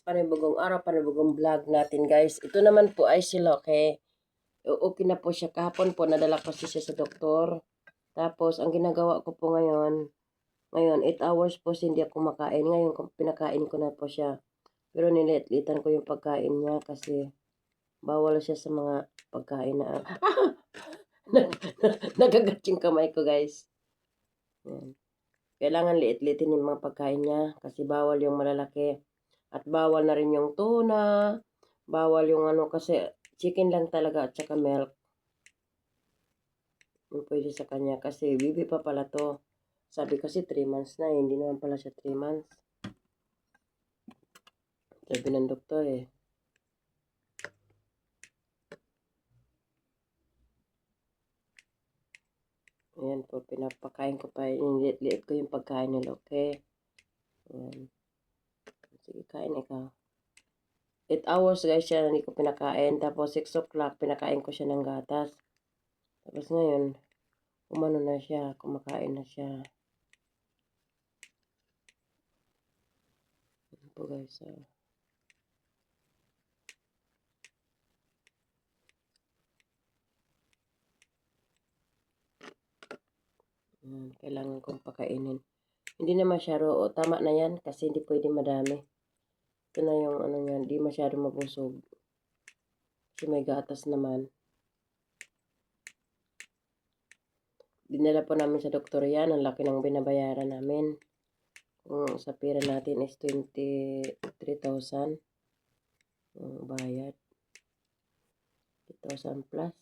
panibagong araw, panibagong vlog natin guys. Ito naman po ay si Loke. Okay na po siya. Kahapon po nadala ko siya sa doktor. Tapos ang ginagawa ko po ngayon 8 hours po hindi ako makain. Ngayon pinakain ko na po siya. Pero niliit-litan ko yung pagkain niya kasi bawal siya sa mga pagkain na nagagat yung kamay ko guys. Yan. Kailangan liit-litin yung mga pagkain niya kasi bawal yung malalaki. At bawal na rin yung tuna, bawal yung kasi chicken lang talaga at saka milk. Yung pwede sa kanya kasi bibi pa pala to. Sabi kasi 3 months na hindi naman pala siya 3 months. Sabi ng doktor eh. Ayan po, pinapakain ko pa, liit-liit ko yung pagkain nila, okay? Ayan. Sige, kain ikaw. 8 hours guys siya, hindi ko pinakain. Tapos 6 o'clock, pinakain ko siya ng gatas. Tapos ngayon, umano na siya, kumakain na siya. Ayan po guys, kailangan kong pakainin. Hindi na masyado, tama na yan kasi hindi pwede madami. Ito na yung niya, hindi masyado mabusog. Kasi may gatas naman. Dinala po namin sa doktor yan. Ang laki ng binabayaran namin. Kung sa pera natin is 23,000. Bayad. 3,000 plus.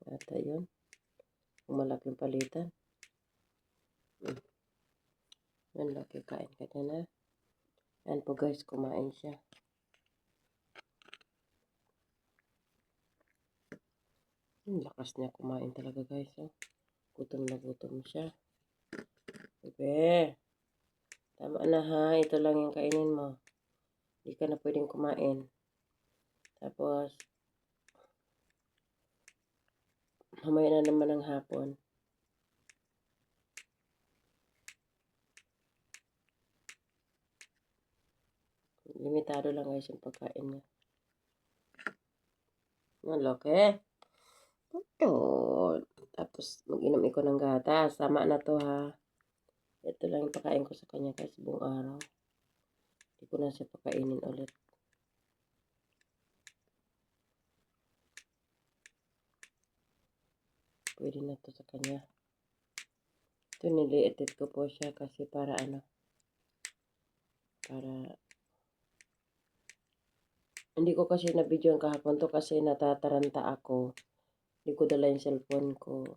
Ata yun. Kung malaking palitan. Yan, laki kain ka na. Yan po guys, kumain siya. Lakas niya kumain talaga guys. Gutom na gutom siya. Bebe, tama na ha. Ito lang yung kainin mo. Hindi ka na pwedeng kumain. Tapos, mamaya na naman ng hapon. Limitado lang guys yung pagkain niya. Malaki. Ito. Tapos, mag-inom ko ng gatas. Tama na to ha. Ito lang yung pagkain ko sa kanya guys buong araw. Hindi ko na siya pakainin ulit. Pwede na to sa kanya. Ito niliitit ko po siya kasi para para hindi ko kasi na-video ang kahapon to kasi natataranta ako. Hindi ko dala yung cellphone ko.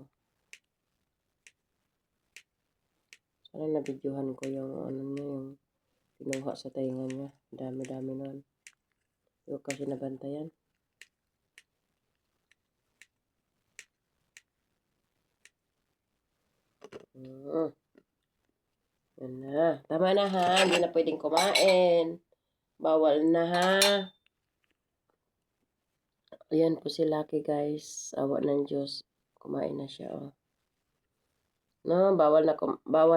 Sana na-videohan ko yung niya, yung pinuha sa tainga niya. Dami-dami nun. Hindi ko kasi nabantayan. Yan na. Tama na ha. Hindi na pwedeng kumain. Bawal na ha. Ayan po si Lucky guys. Awa ng Diyos. Kumain na siya oh. No, bawal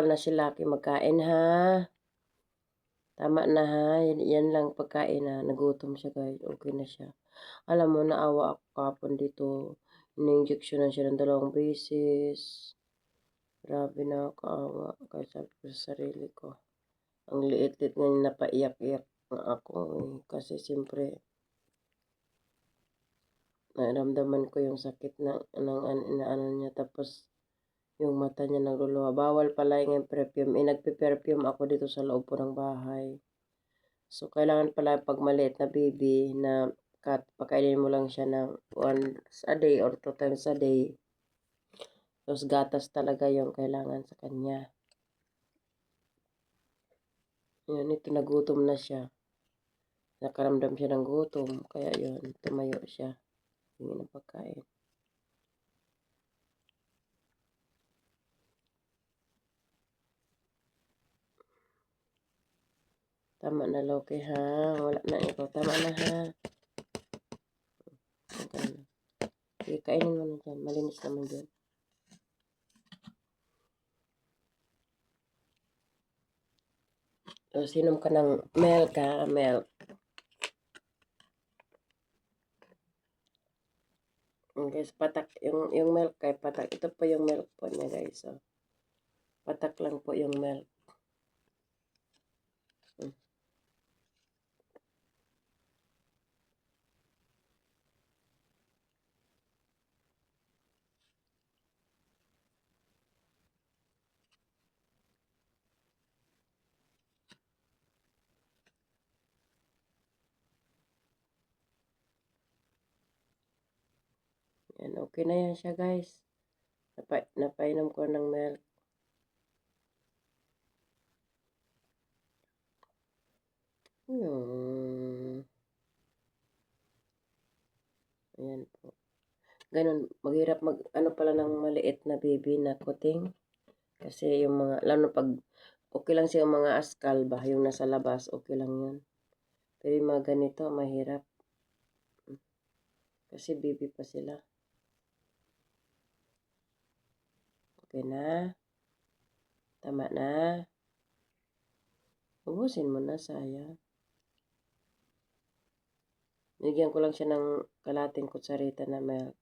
na si Lucky magkain ha. Tama na ha. Yan lang pagkain na. Nagutom siya guys. Okay na siya. Alam mo, naawa ako kapon dito. Ina-injection na siya ng 2 beses. Grabe na kaawa. Kaya sabi ko sa sarili ko. Ang liit-liit ngayon napaiyak-iyak na ako. Kasi siyempre, naramdaman ko yung sakit ng niya. Tapos, yung mata niya nagluluha. Bawal pala yung perfume. Nagpe-perfume ako dito sa loob po ng bahay. So, kailangan pala pag maliit na baby na pakainin mo lang siya ng once a day or 2 times a day. Tapos, gatas talaga yung kailangan sa kanya. Yun, ito nagutom na siya. Nakaramdam siya ng gutom. Kaya yun, tumayo siya. Hindi na pagkain. Tama na, Loki, ha? Wala na ikaw. Tama na, ha? Okay. Sige, kainin mo na dyan. Malinis naman dyan. Tapos inom ka ng milk ha, milk. Guys, patak yung milk kay patak. Ito po yung milk po niya guys. So, patak lang po yung milk. Yan, okay na yan siya guys. Napainom ko ng milk. Ayan po. Ganun, maghirap ano pala ng maliit na baby na kuting. Kasi yung mga, lalo pag, okay lang siya yung mga askal ba, yung nasa labas, okay lang yun. Pero yung mga ganito, mahirap. Kasi baby pa sila. Okay na. Tama na. Ubusin mo na, sayang. Nigyan ko lang siya ng kalating kutsarita na milk.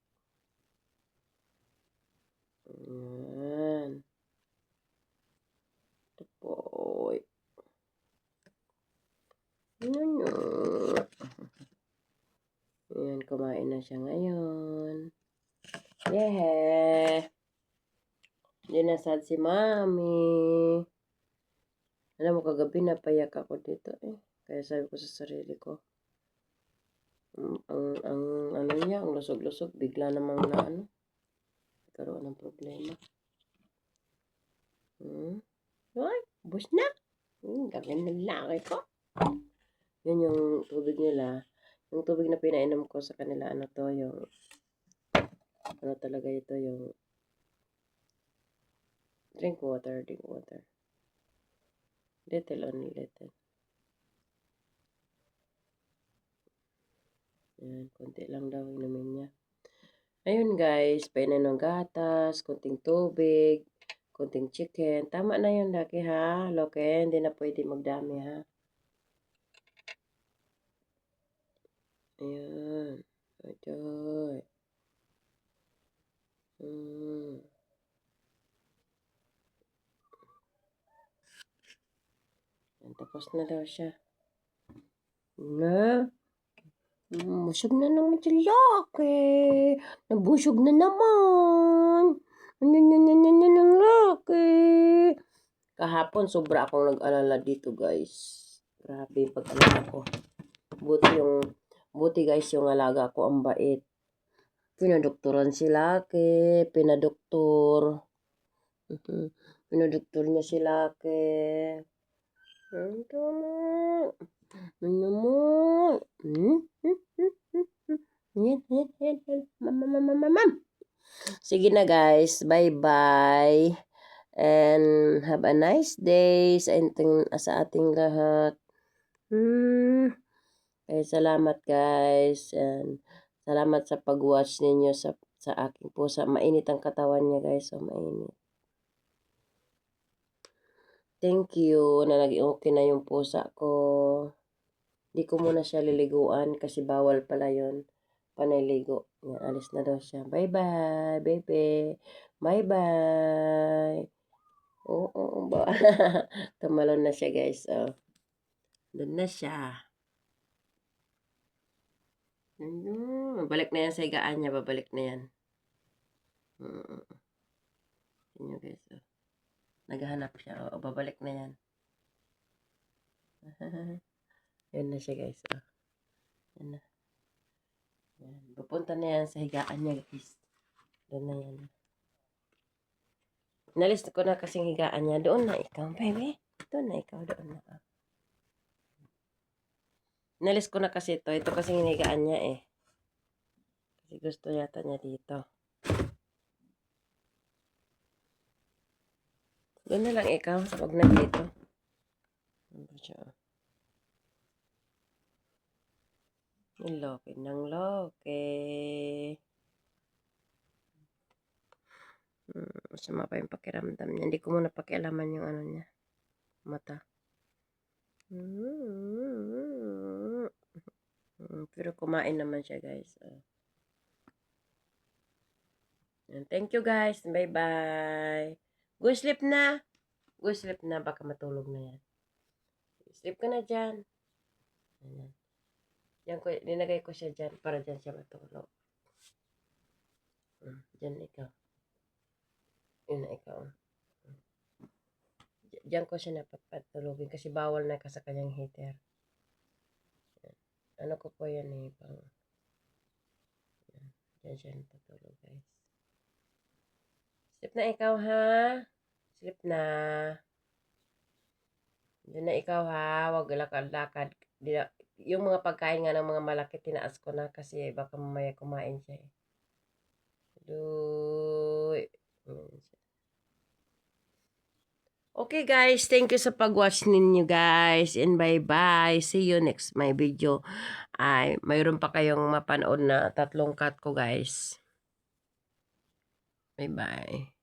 Ayan. Ito po. Ayan, kumain na siya ngayon. Yeah. Hindi na sad si Mami. Alam mo, kagabi napayak ako dito eh. Kaya sabi ko sa sarili ko, ang ano niya, ang lusog-lusog, bigla namang na ano, karoon ng problema. Ay, bus na. Gagawin ng laki ko. Yun yung tubig nila. Yung tubig na pinainom ko sa kanila, ano to, yung, ano talaga ito, yung drink water. Little only little. Yan, konti lang daw inumin niya. Ayun guys, painan ng gatas, konting tubig, konting chicken. Tama na yun laki ha, Loken. Hindi na pwede magdami ha. Ayan. Adoy. Yan, tapos na daw siya. Na? Busog na naman si Laki. Nabusog na naman. Ng Laki. Kahapon, sobra akong nag-alala dito, guys. Grabe yung pag-alala ko. Buti guys, yung alaga ko, ang bait. Pinadoktoran si Laki. Pinadoktor niya si Laki. Ano mo? Mam. Sige na guys. Bye-bye. And have a nice day sa ating lahat. Salamat guys. And salamat sa pag-watch ninyo sa aking pusa. Mainit ang katawan niya guys. So mainit. Thank you na naging okay na yung pusa ko. Hindi ko muna siya liliguan kasi bawal pala yun. Paniligo. Yan, alis na daw siya. Bye-bye, baby. Bye-bye. Oo, ba. Tumalon na siya, guys. Oh. Doon na siya. Balik na yan sa higaan niya. Babalik na yan. Yan guys. Oh. Naghahanap siya. Oh, babalik na yan. Yan na siya, guys. Oh. Yan na. Yan. Pupunta na yan sa higaan niya, guys. Doon na yan. Nalis ko na kasing higaan niya. Doon na ikaw, baby. Doon na ikaw. Doon na. Nalis ko na kasi ito. Ito kasing hinigaan niya eh. Kasi gusto yata niya dito. Doon na lang ikaw. Huwag na dito. Loke ng loke. Masama pa yung pakiramdam niya. Hindi ko muna pakialaman yung ano niya. Mata. Pero kumain naman siya, guys. Thank you, guys. Bye-bye. Go sleep na. Go sleep na. Baka matulog na yan. Sleep ka na dyan. Ayan. Diyan ko, ninagay ko siya dyan para dyan siya matulog. Dyan ikaw. Yun na ikaw. Diyan ko siya napapatulogin kasi bawal na ka sa kanyang heater. Ano ko po yan eh. Diyan siya natutulog, guys. Sleep na ikaw, ha? Sleep na. Diyan na ikaw, ha? Huwag lakad-lakad. Yung mga pagkain nga ng mga malaki, tinaas ko na kasi baka mamaya kumain siya eh. Okay guys, thank you sa pag-watch ninyo guys and bye-bye. See you next my video. Ay, mayroon pa kayong mapanood na 3 cut ko guys. Bye-bye.